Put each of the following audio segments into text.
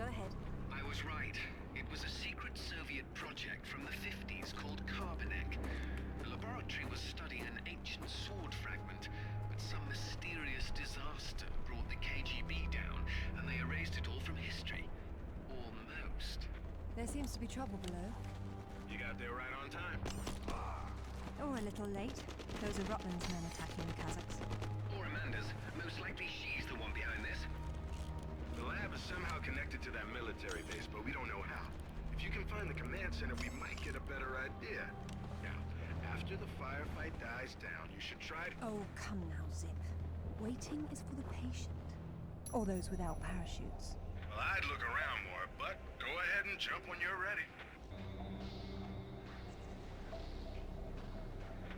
Go ahead. I was right. It was a secret Soviet project from the 50s called Carbonek. The laboratory was studying an ancient sword fragment, but some mysterious disaster brought the KGB down, and they erased it all from history. Almost. There seems to be trouble below. You got there right on time. Or a little late. Those are Rutland's men attacking the Kazakhs. Or Amanda's. Most likely she's the one behind this. The lab is somehow connected to that military base, but we don't know how. If you can find the command center, we might get a better idea. Now, after the firefight dies down, you should try to... Oh, come now, Zip. Waiting is for the patient. Or those without parachutes. Well, I'd look around more, but go ahead and jump when you're ready.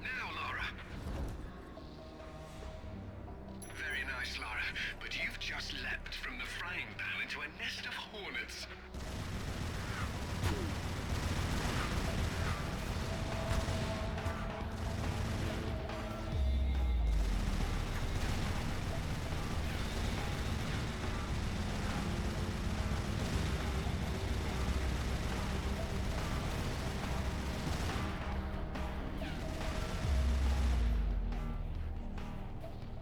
Now, Lara. Very nice, Lara, but you've just leapt from the frying pan into a nest of hornets.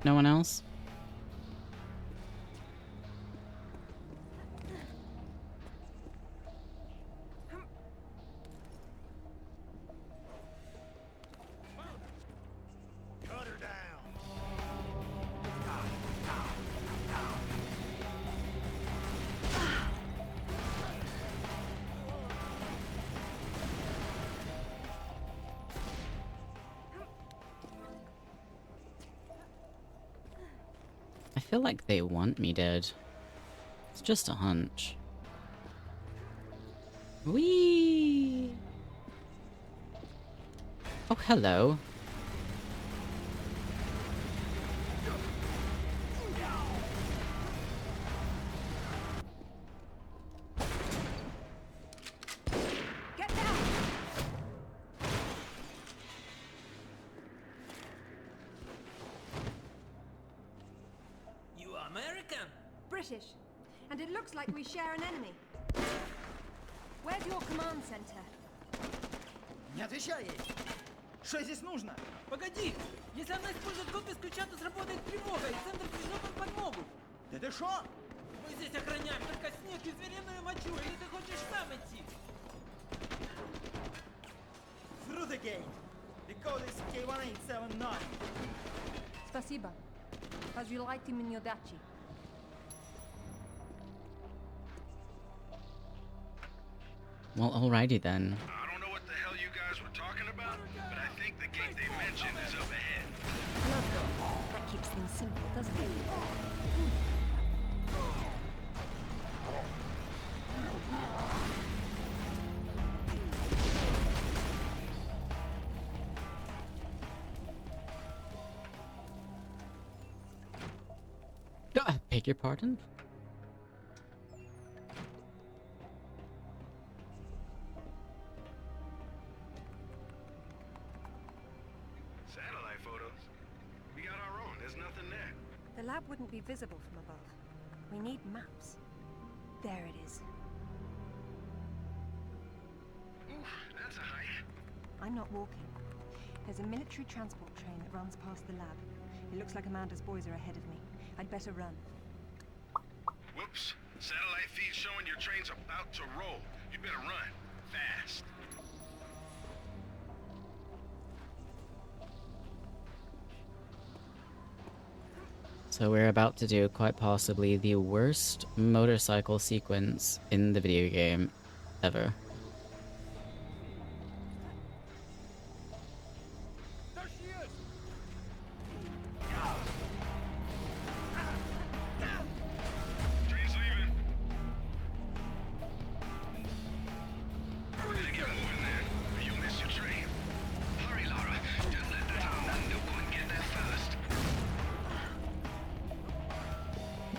No one else? Cut her down. I feel like they want me dead. It's just a hunch. Whee! Oh, hello. Get down! You are American? British. And it looks like we share an enemy. Where's your command center? Не отвечай ей! Что здесь нужно? Погоди! Если она использует копию с ключа, то сработает тревога, и центр пришлет нам подмогу. Да ты шо? Мы здесь охраняем только снег и звериную мочу, или ты хочешь сам идти? Through the gate! The code is K1879. Спасибо. As you liked him in your dachi. Well, alrighty then. I don't know what the hell you guys were talking about, but I think the gate they mentioned is up ahead. Lovely. That keeps things simple, doesn't it? Beg your pardon? Satellite photos? We got our own. There's nothing there. The lab wouldn't be visible from above. We need maps. There it is. Oof, that's a hike. I'm not walking. There's a military transport train that runs past the lab. It looks like Amanda's boys are ahead of me. I'd better run. Whoops. Satellite feed showing your train's about to roll. You better run. Fast. So we're about to do quite possibly the worst motorcycle sequence in the video game ever. Train's leaving. We're gonna get moving then, or you'll miss your train. Hurry, Lara. Don't let that Amanda woman get there first.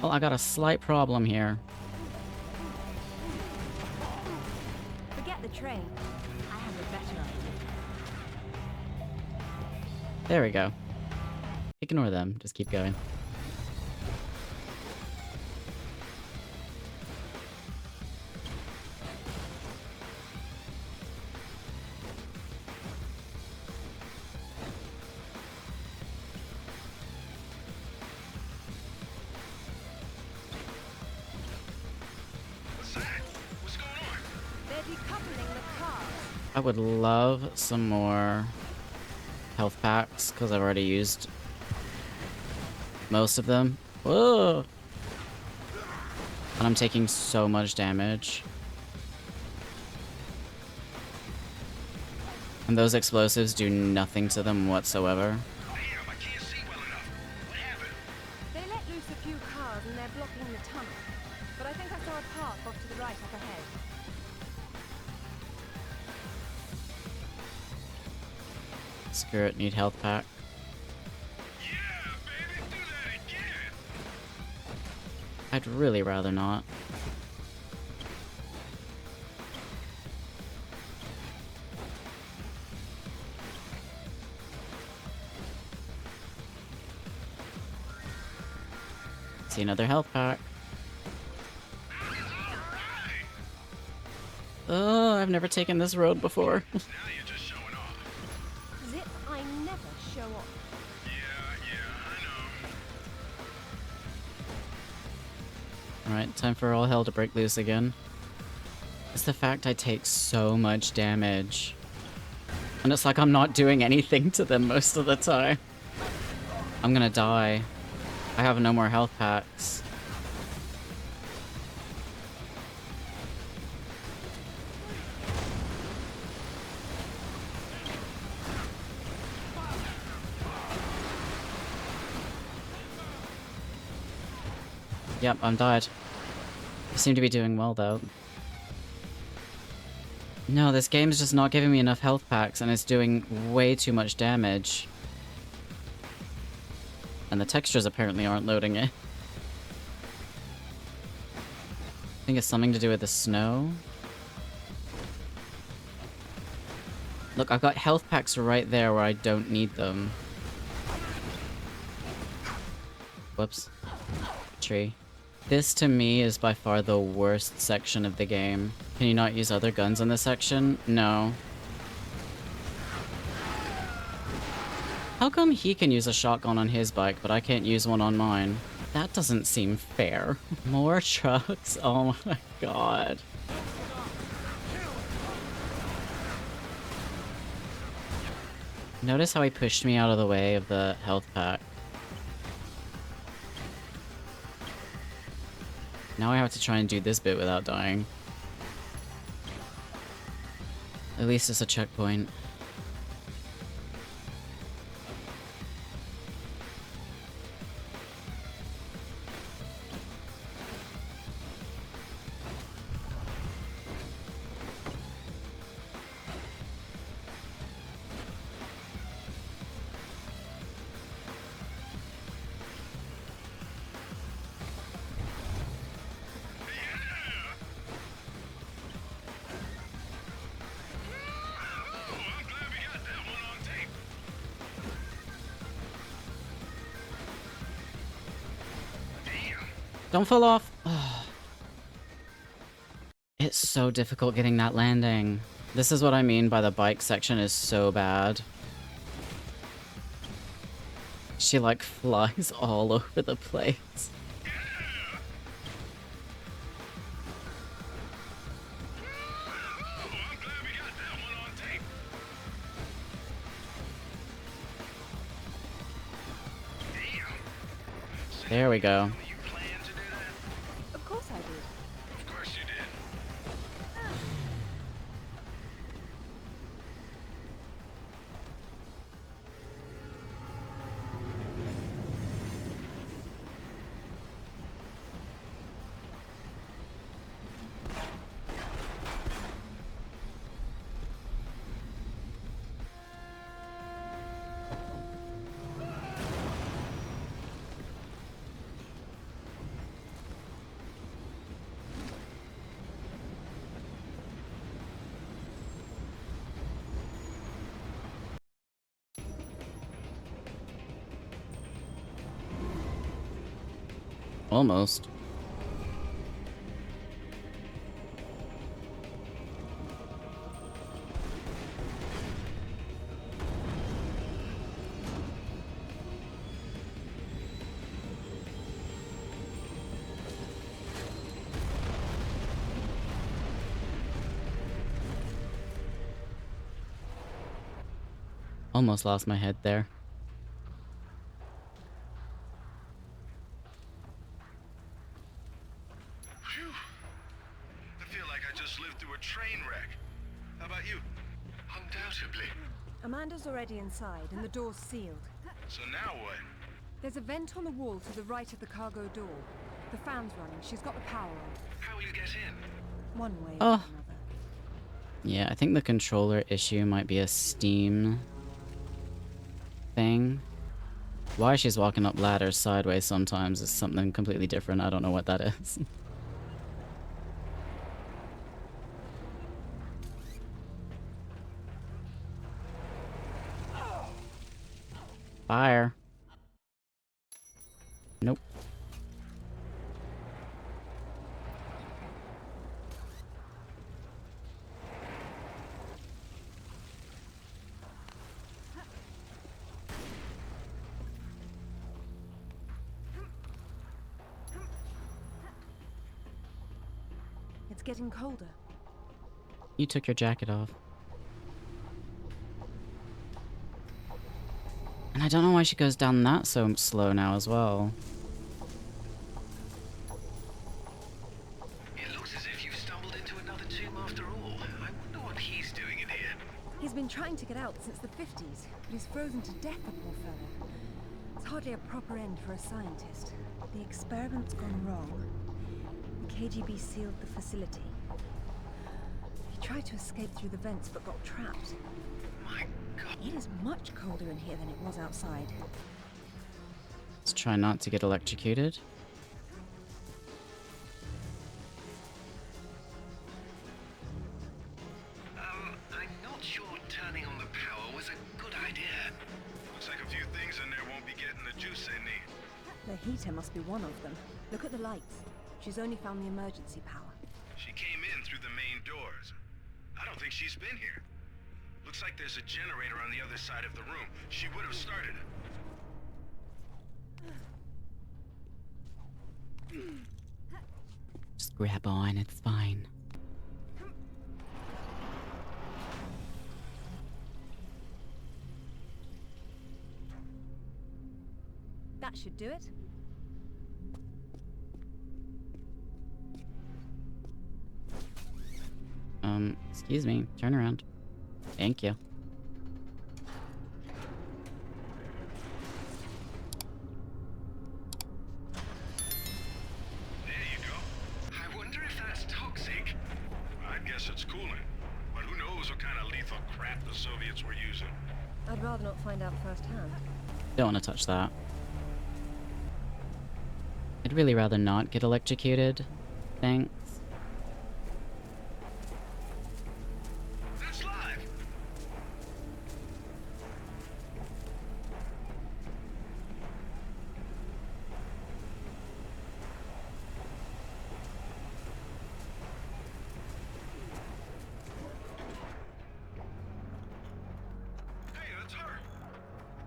Well, I got a slight problem here. Forget the train. I have a better idea. There we go. Ignore them, just keep going. I would love some more health packs, because I've already used most of them. Whoa! And I'm taking so much damage. And those explosives do nothing to them whatsoever. Damn, I can't see well enough. What happened? They let loose a few cars and they're blocking the tunnel. But I think I saw a path off to the right up ahead. Screw it, need health pack. Yeah, baby, do that again. I'd really rather not. See another health pack. Oh, I've never taken this road before. Now you're just showing off. Zip, I never show off. Yeah, I know. Alright, time for all hell to break loose again. It's the fact I take so much damage. And it's like I'm not doing anything to them most of the time. I'm gonna die. I have no more health packs. Yep, I'm died. I seem to be doing well, though. No, this game's just not giving me enough health packs, and it's doing way too much damage. And the textures apparently aren't loading it. I think it's something to do with the snow. Look, I've got health packs right there where I don't need them. Whoops. Tree. This, to me, is by far the worst section of the game. Can you not use other guns in this section? No. How come he can use a shotgun on his bike, but I can't use one on mine? That doesn't seem fair. More trucks? Oh my god. Notice how he pushed me out of the way of the health pack. Now I have to try and do this bit without dying. At least it's a checkpoint. Don't fall off! Oh. It's so difficult getting that landing. This is what I mean by the bike section is so bad. She like flies all over the place. There we go. Of course I did. Of course you did. Almost. Almost lost my head there. Phew. I feel like I just lived through a train wreck. How about you? Undoubtedly. Amanda's already inside, and the door's sealed. So now what? There's a vent on the wall to the right of the cargo door. The fan's running. She's got the power on. How will you get in? One way Oh. or another. Yeah, I think the controller issue might be a Steam thing. Why she's walking up ladders sideways sometimes is something completely different. I don't know what that is. Fire. Nope. It's getting colder. You took your jacket off. And I don't know why she goes down that so slow now as well. It looks as if you've stumbled into another tomb after all. I wonder what he's doing in here. He's been trying to get out since the 50s, but he's frozen to death, the poor fellow. It's hardly a proper end for a scientist. The experiment's gone wrong. The KGB sealed the facility. He tried to escape through the vents, but got trapped. My God. It is much colder in here than it was outside. Let's try not to get electrocuted. I'm not sure turning on the power was a good idea. Looks like a few things in there won't be getting the juice they need. The heater must be one of them. Look at the lights. She's only found the emergency power. She came in through the main doors. I don't think she's been here. Looks like there's a generator on the other side of the room. She would have started it. Just grab on, it's fine. That should do it. Excuse me, turn around. Thank you. There you go. I wonder if that's toxic. I guess it's cooling. But who knows what kind of lethal crap the Soviets were using. I'd rather not find out firsthand. Don't want to touch that. I'd really rather not get electrocuted. Thanks. That's live! Hey, that's her!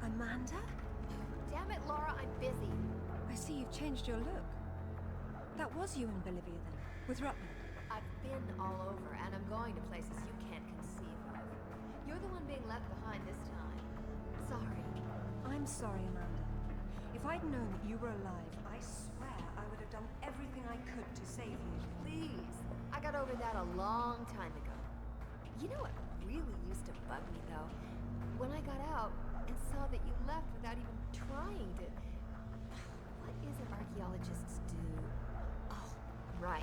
Amanda? Damn it, Laura, I'm busy. I see you've changed your look. That was you in Bolivia then, with Rutland. I've been all over, and I'm going to places you can't conceive of. You're the one being left behind this time. Sorry. I'm sorry, Amanda. If I'd known that you were alive, I swear I would have done everything I could to save you. Please. I got over that a long time ago. You know what really used to bug me, though? When I got out and saw that you left without even trying to... What is it archaeologists do? Oh, right.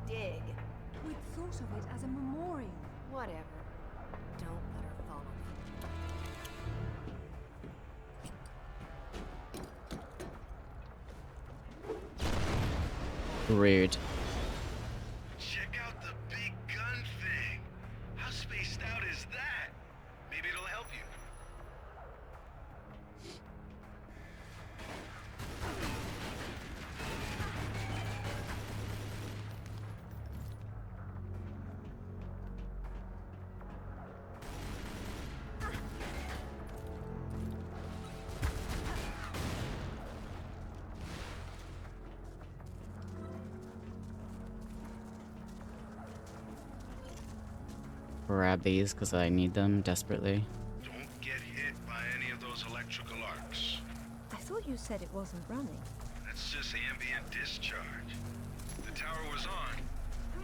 Dig. We'd thought of it as a memorial. Whatever. Don't let her follow me. Rude. Check out the big gun thing. How spaced out is that? Maybe it'll help you. Grab these because I need them desperately. Don't get hit. you said it wasn't running. That's just ambient discharge. If the tower was on,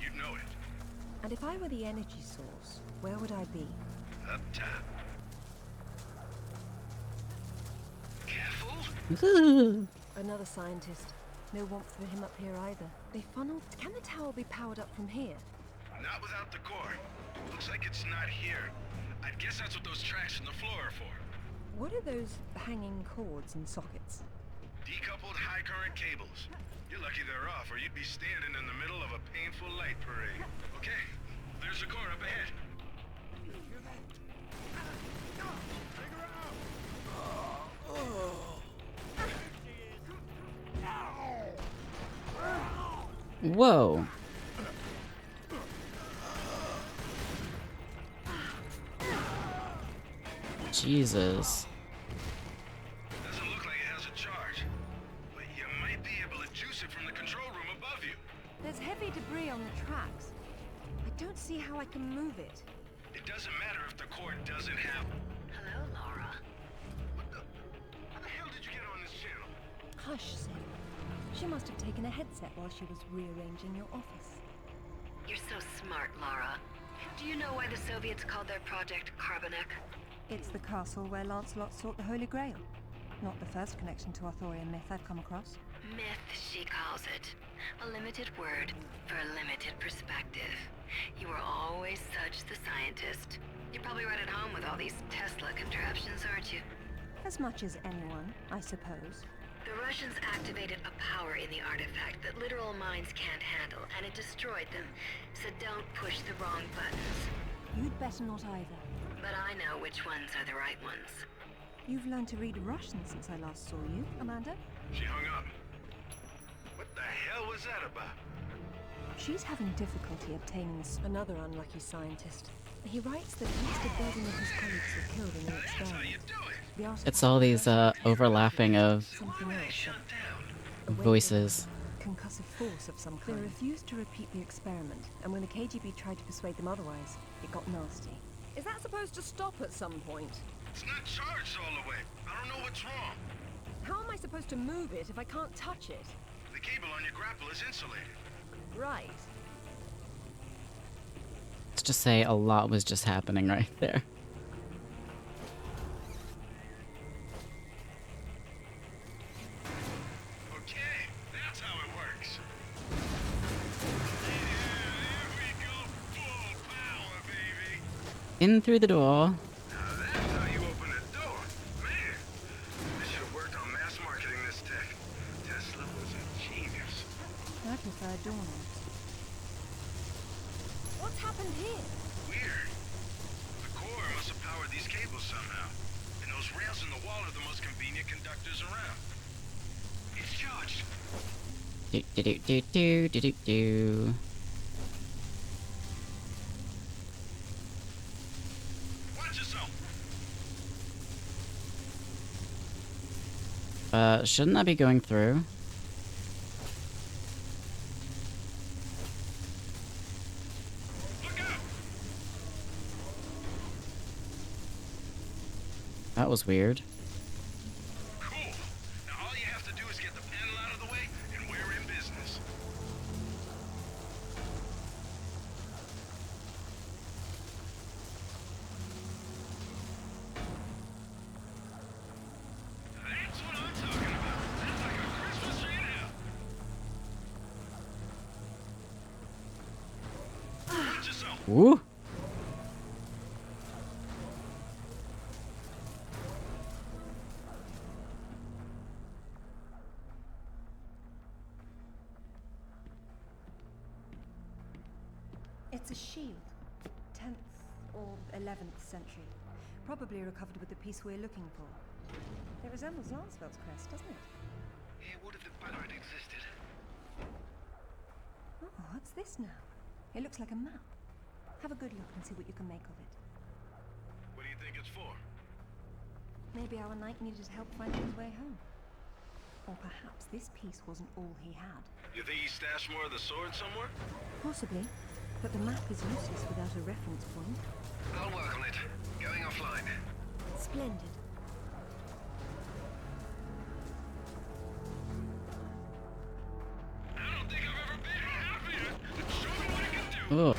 you'd know it. And if I were the energy source, where would I be? Up top. Careful! Another scientist. No warmth for him up here either. They funneled... Can the tower be powered up from here? Not without the core. Looks like it's not here. I'd guess that's what those tracks in the floor are for. What are those hanging cords and sockets? Decoupled high current cables. You're lucky they're off, or you'd be standing in the middle of a painful light parade. Okay, there's the core up ahead. Whoa. Jesus. Doesn't look like it has a charge, but you might be able to juice it from the control room above you. There's heavy debris on the tracks. I don't see how I can move it. It doesn't matter if the core doesn't have... Hello, Laura. How the hell did you get on this channel? Hush, Sid. She must have taken a headset while she was rearranging your office. You're so smart, Lara. Do you know why the Soviets called their project Carbonek? It's the castle where Lancelot sought the Holy Grail. Not the first connection to Arthurian myth I've come across. Myth, she calls it. A limited word for a limited perspective. You were always such the scientist. You're probably right at home with all these Tesla contraptions, aren't you? As much as anyone, I suppose. The Russians activated a power in the artifact that literal minds can't handle, and it destroyed them. So don't push the wrong buttons. You'd better not either. But I know which ones are the right ones. You've learned to read Russian since I last saw you, Amanda. She hung up. What the hell was that about? She's having difficulty obtaining another unlucky scientist. He writes that at least a dozen of his colleagues were killed in the That's how experiment. you do it. The artifact It's all these overlapping of something Why they else. shut down? A wave of voices. Concussive force of some kind. They refused to repeat the experiment, and when the KGB tried to persuade them otherwise, it got nasty. Is that supposed to stop at some point? It's not charged all the way. I don't know what's wrong. How am I supposed to move it if I can't touch it? The cable on your grapple is insulated. Right. Let's just say a lot was just happening right there. Okay, that's how it works. Yeah, there we go. Full power, baby. In through the door. Now that's how you open a door. Man, they should have worked on mass marketing this tech. Tesla was a genius. I prefer doorknobs. What's happened here? Weird. The core must have powered these cables somehow. And those rails in the wall are the most convenient conductors around. It's charged. Do do do do do do do do. Watch yourself. Shouldn't that be going through? Look out. That was weird. Cool. Now all you have to do is get the panel out of the way, and we're in business. That's what I'm talking about. That's like a Christmas tree in hell. Watch yourself. Woo! It's a shield. 10th or 11th century. Probably recovered with the piece we're looking for. It resembles Lancelot's crest, doesn't it? It would have been better it existed. Oh, what's this now? It looks like a map. Have a good look and see what you can make of it. What do you think it's for? Maybe our knight needed help finding his way home. Or perhaps this piece wasn't all he had. You think he stashed more of the sword somewhere? Possibly. But the map is useless without a reference point. I'll work on it. Going offline. Splendid. Ugh.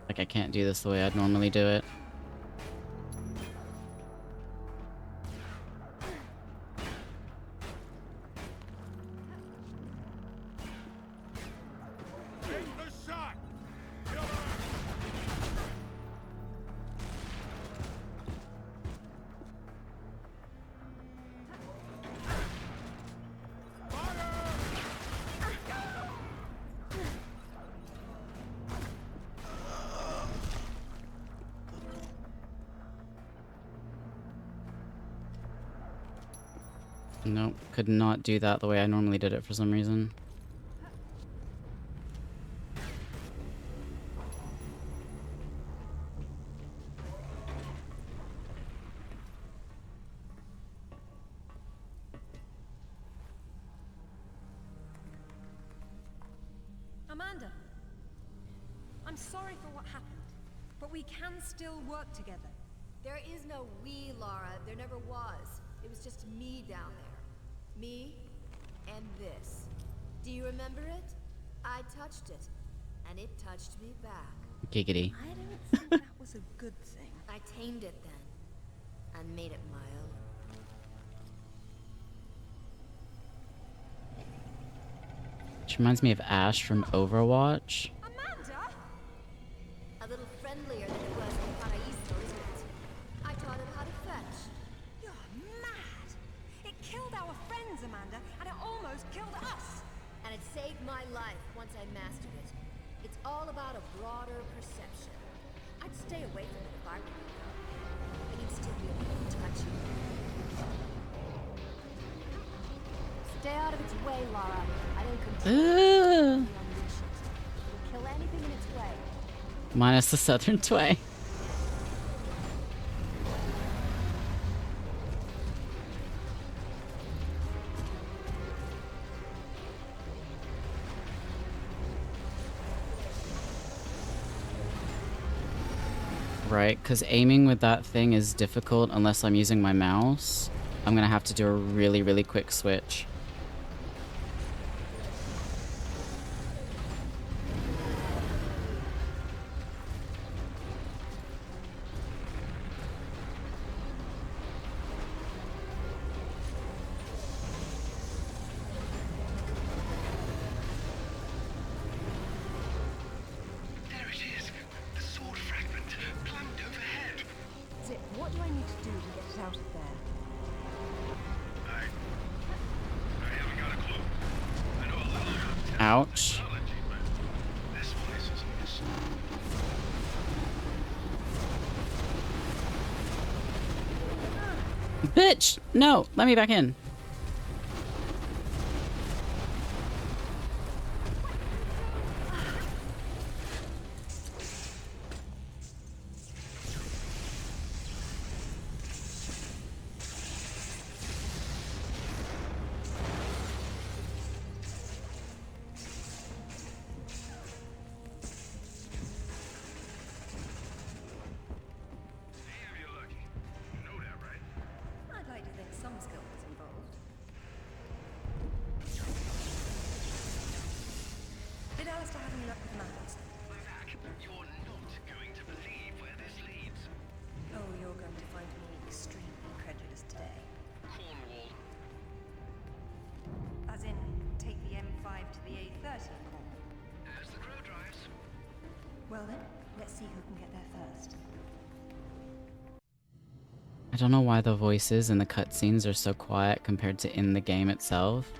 Like, I can't do this the way I'd normally do it. Nope, could not do that the way I normally did it for some reason. Amanda, I'm sorry for what happened, but we can still work together. There is no we, Lara. There never was. It was just me down there. Me and this. Do you remember it? I touched it, and it touched me back. Giggity. I don't think that was a good thing. I tamed it then, and made it my own. Which reminds me of Ash from Overwatch. Amanda? A little friendlier than it was in Paraíso, isn't it? I taught it how to fetch. You're mad! It killed our friends, Amanda, and it almost killed us! And it saved my life once I mastered it. It's all about a broader perception. I'd stay away from it if I were you, though. And you'd still be able to touch you. Stay out of its way, Lara. I don't control it. It'll kill anything in its way. Minus the southern tway. Right, because aiming with that thing is difficult unless I'm using my mouse. I'm gonna have to do a really, really quick switch. There it is. The sword fragment, clamped overhead. Zip, what do I need to do to get it out of there? I haven't got a clue. I know a little about Ouch. technology, but this place is missing. Bitch! No! Let me back in. Damn, you're lucky. You know that, right? I'd like to think some skill was involved. Did Alistair have any luck with maps? Zach, you're not going to believe where this leads. Oh, you're going to find me extremely credulous today. Cornwall. As in, take the M5 to the A30 call. As the crow drives. Well then, let's see who can get there first. I don't know why the voices in the cutscenes are so quiet compared to in the game itself.